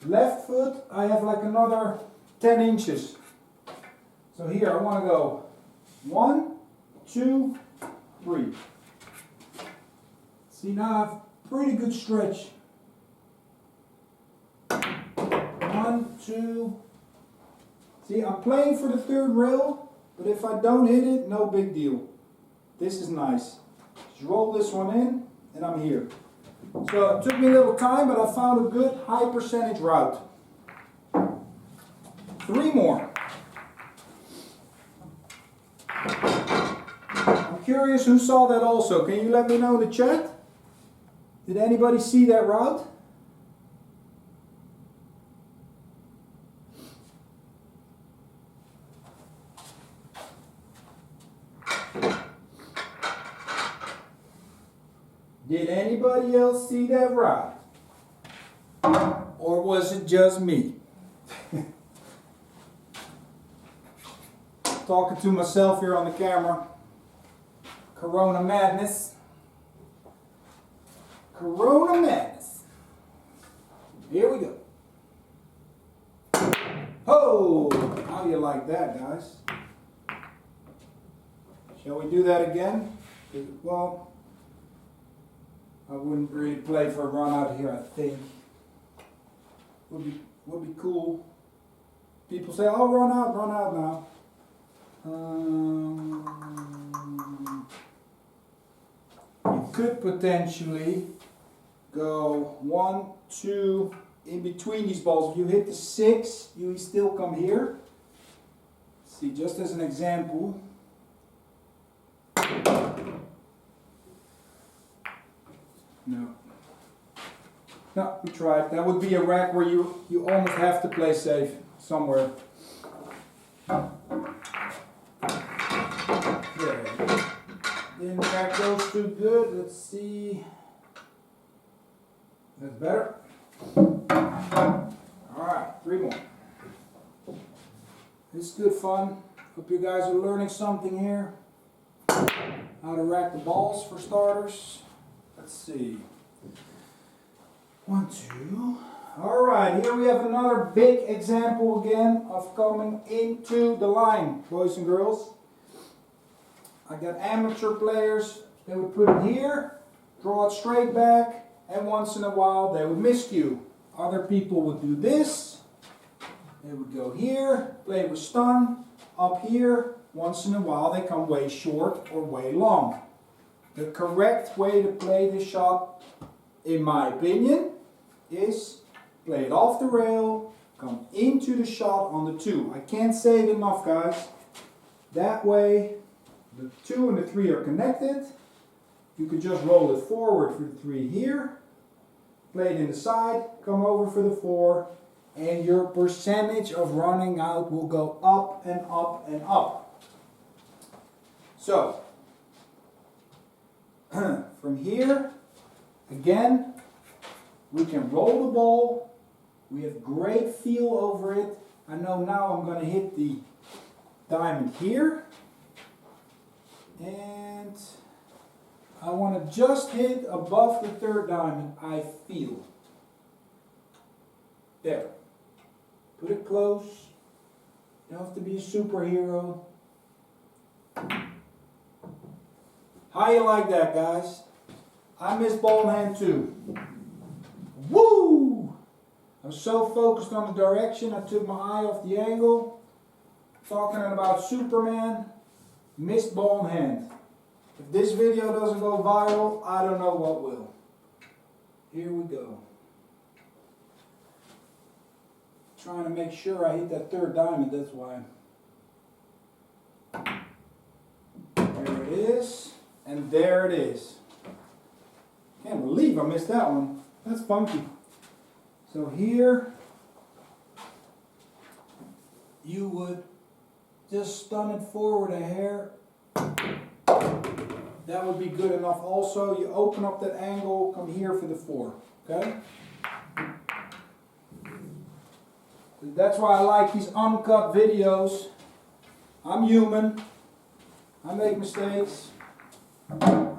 Left foot, I have like another 10 inches. So here I want to go 1, 2, 3. See, now I have pretty good stretch. 1, 2. See, I'm playing for the third rail, but if I don't hit it, no big deal. This is nice. Just roll this one in, and I'm here. So it took me a little time, but I found a good high percentage route. 3 more. I'm curious who saw that also. Can you let me know in the chat? Did anybody see that route? Did anybody else see that route? Or was it just me? Talking to myself here on the camera. Corona madness. Corona madness. Here we go. Oh, how do you like that, guys? Shall we do that again? Well, I wouldn't really play for a run out here, I think. Would be cool. People say, oh, run out now. You could potentially go 1, 2 in between these balls. If you hit the 6, you still come here. See, just as an example. No, we tried. That would be a rack where you almost have to play safe somewhere. There. Didn't track those too good. Let's see. That's better. Alright, 3 more. This is good fun. Hope you guys are learning something here. How to rack the balls for starters. Let's see. 1, 2. Alright, here we have another big example again of coming into the line, boys and girls. I got amateur players, they would put it here, draw it straight back, and once in a while they would miscue. Other people would do this, they would go here, play with stun, up here, once in a while they come way short or way long. The correct way to play this shot, in my opinion, is play it off the rail, come into the shot on the 2. I can't say it enough, guys. That way, the 2 and the 3 are connected. You could just roll it forward for the 3 here, play it in the side, come over for the 4, and your percentage of running out will go up and up and up. So, from here, again, we can roll the ball. We have great feel over it. I know now I'm going to hit the diamond here. And I want to just hit above the 3rd diamond, I feel. There. Put it close. You don't have to be a superhero. How you like that, guys? I missed ball in hand too. Woo! I was so focused on the direction, I took my eye off the angle. Talking about Superman, missed ball in hand. If this video doesn't go viral, I don't know what will. Here we go. Trying to make sure I hit that 3rd diamond, that's why. There it is, and there it is. Can't believe I missed that one. That's funky. So here, you would just stun it forward a hair. That would be good enough. Also, you open up that angle, come here for the 4. Okay? That's why I like these uncut videos. I'm human. I make mistakes. But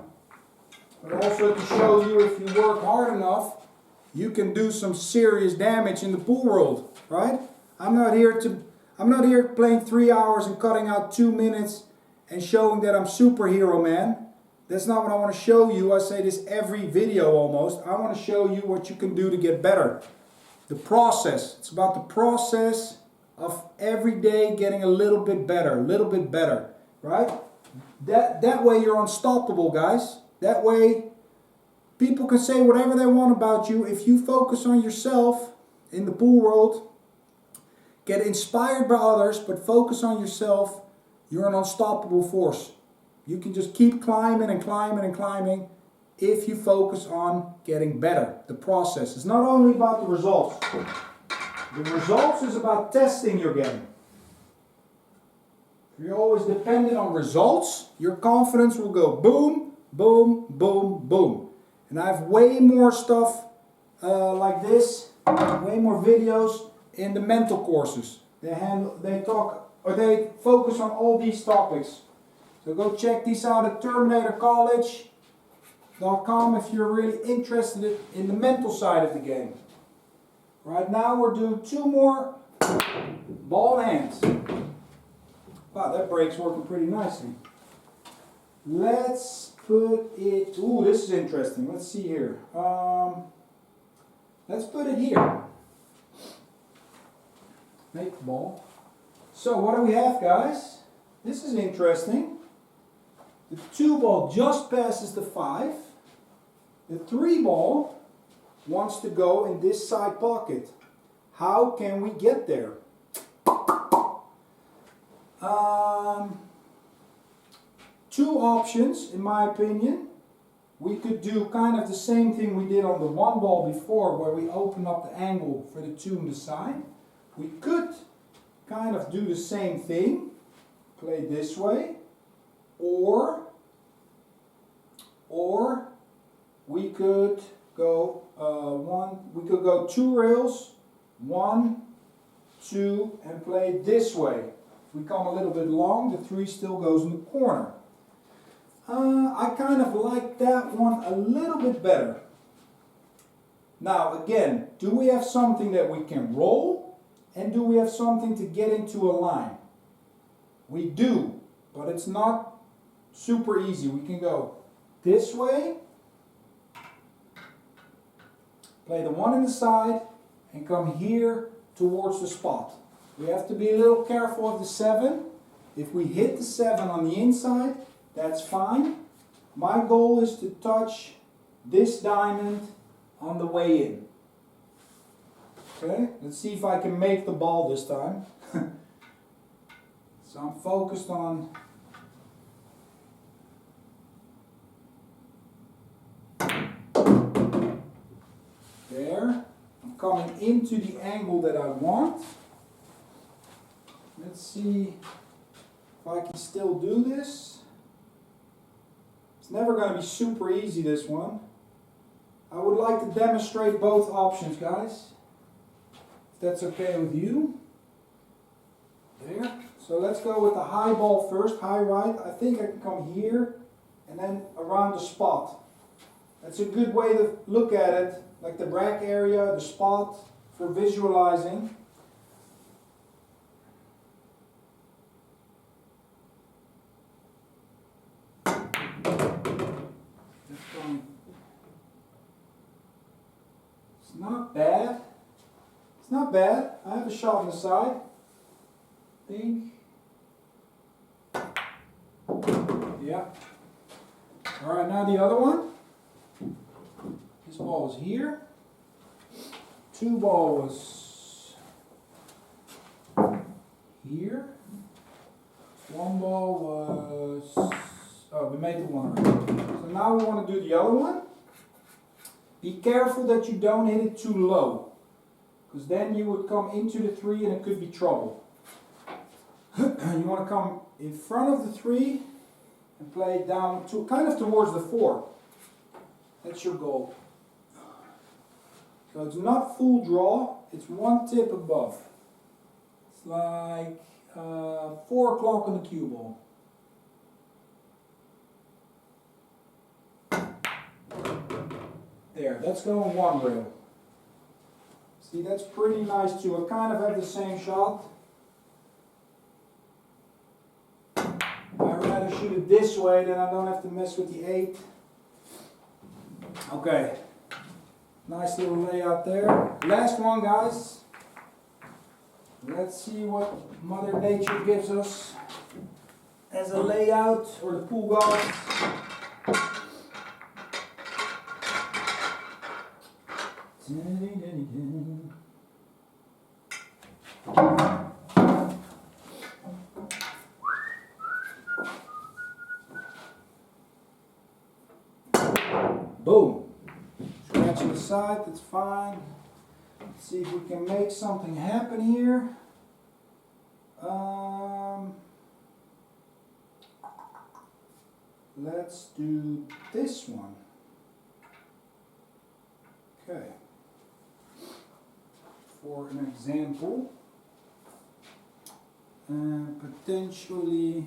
also to show you if you work hard enough, you can do some serious damage in the pool world, right? I'm not here playing 3 hours and cutting out 2 minutes and showing that I'm superhero man. That's not what I want to show you. I say this every video almost. I want to show you what you can do to get better. The process. It's about the process of every day getting a little bit better, right? That way you're unstoppable, guys. That way people can say whatever they want about you. If you focus on yourself in the pool world, get inspired by others, but focus on yourself, you're an unstoppable force. You can just keep climbing and climbing and climbing if you focus on getting better. The process is not only about the results. The results is about testing your game. If you're always dependent on results, your confidence will go boom, boom, boom, boom. And I have way more stuff like this, way more videos in the mental courses. They focus on all these topics. So go check these out at terminatorcollege.com if you're really interested in the mental side of the game. Right now we're doing 2 more ball hands. Wow, that break's working pretty nicely. Let's put it, ooh, this is interesting. Let's see here. Let's put it here. Make the ball. So what do we have, guys? This is interesting. The 2 ball just passes the 5. The 3 ball wants to go in this side pocket. How can we get there? 2 options, in my opinion. We could do kind of the same thing we did on the 1 ball before, where we open up the angle for the 2 on the side. We could kind of do the same thing, play this way, or we could go 2 rails, 1, 2, and play this way. If we come a little bit long, the 3 still goes in the corner. I kind of like that one a little bit better. Now again, do we have something that we can roll, and do we have something to get into a line? We do, but it's not super easy. We can go this way, play the 1 in the side, and come here towards the spot. We have to be a little careful of the 7. If we hit the 7 on the inside, that's fine. My goal is to touch this diamond on the way in. Okay, let's see if I can make the ball this time. So I'm focused on there. I'm coming into the angle that I want. Let's see if I can still do this. It's never going to be super easy, this one. I would like to demonstrate both options, guys. If that's okay with you. There. So let's go with the high ball first, high right. I think I can come here and then around the spot. That's a good way to look at it, like the rack area, the spot for visualizing. It's not bad. It's not bad. I have a shot on the side. Think. Yeah. Alright, now the other one. This ball is here. 2 ball was here. 1 ball was, oh, we made the one already. So now we want to do the other one. Be careful that you don't hit it too low, because then you would come into the 3 and it could be trouble. You want to come in front of the 3 and play it down to kind of towards the 4. That's your goal. So it's not full draw, it's 1 tip above. like 4 o'clock on the cue ball. There, that's going one rail. See, that's pretty nice too. I kind of have the same shot. I'd rather shoot it this way, then I don't have to mess with the 8. Okay, nice little layout there. Last one, guys. Let's see what Mother Nature gives us as a layout, or the pool guard. Boom. Scratch to the side, that's fine. Let's see if we can make something happen here. Let's do this one. Okay. For an example, potentially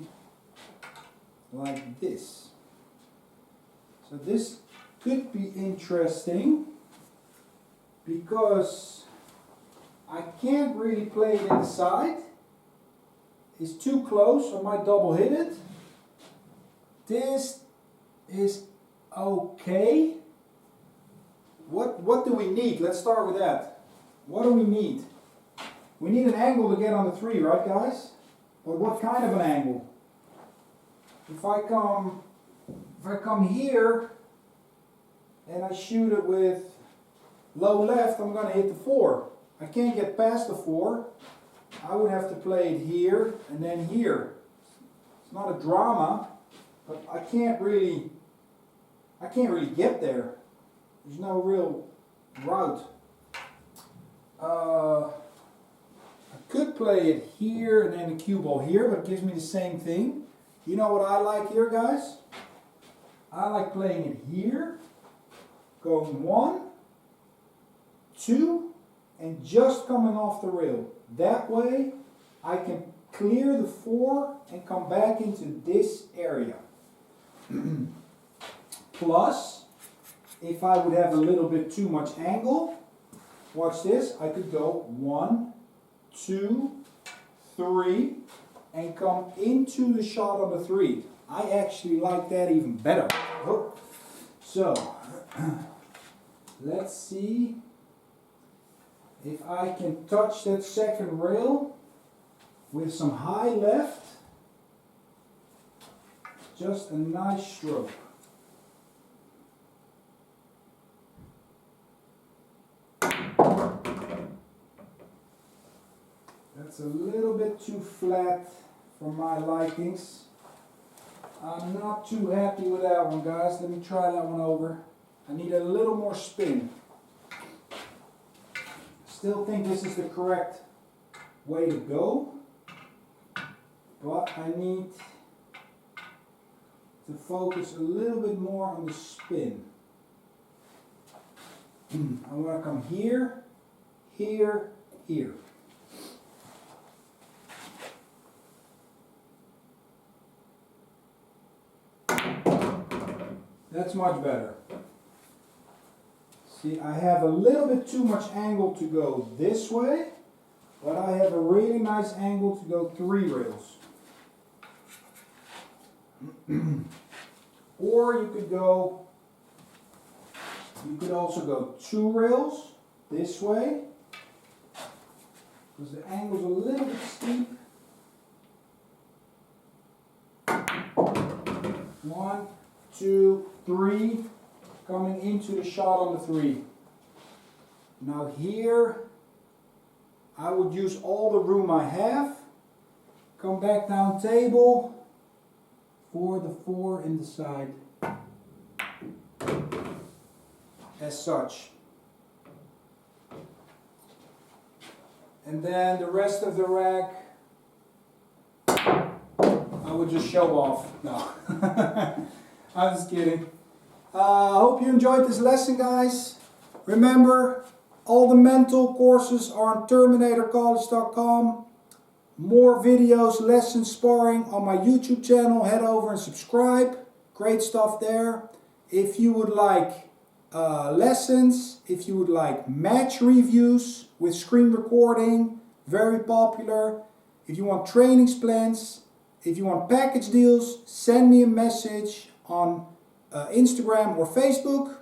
like this. So this could be interesting because I can't really play it inside. It's too close, I might double hit it. This is okay. What do we need? Let's start with that. What do we need? We need an angle to get on the 3, right guys? But what kind of an angle? If I come here and I shoot it with low left, I'm going to hit the 4. I can't get past the 4. I would have to play it here and then here. It's not a drama, but I can't really get there. There's no real route. I could play it here and then the cue ball here, but it gives me the same thing. You know what I like here, guys? I like playing it here, going 1, 2, and just coming off the rail. That way I can clear the 4 and come back into this area. Plus, if I would have a little bit too much angle, watch this, I could go 1, 2, 3, and come into the shot on the 3. I actually like that even better. Oh. So, let's see if I can touch that second rail with some high left. Just a nice stroke. That's a little bit too flat for my likings. I'm not too happy with that one, guys. Let me try that one over. I need a little more spin. Still think this is the correct way to go, but I need to focus a little bit more on the spin. I want to come here, here, here. That's much better. See, I have a little bit too much angle to go this way, but I have a really nice angle to go 3 rails. Or you could also go 2 rails this way, because the angle's a little bit steep. 1, 2, 3, coming into the shot on the 3. Now here, I would use all the room I have, come back down table for the 4 in the side, as such. And then the rest of the rack, I would just show off. No, I'm just kidding. I hope you enjoyed this lesson, guys. Remember, all the mental courses are on terminatorcollege.com. more videos, lessons, sparring on my YouTube channel. Head over and subscribe. Great stuff there. If you would like lessons, if you would like match reviews with screen recording, very popular. If you want training plans, if you want package deals, send me a message on Instagram or Facebook.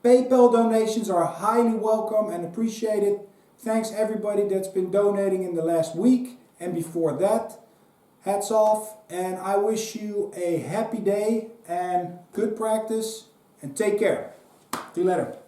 PayPal donations are highly welcome and appreciated. Thanks everybody that's been donating in the last week and before that. Hats off, and I wish you a happy day and good practice, and take care. See you later.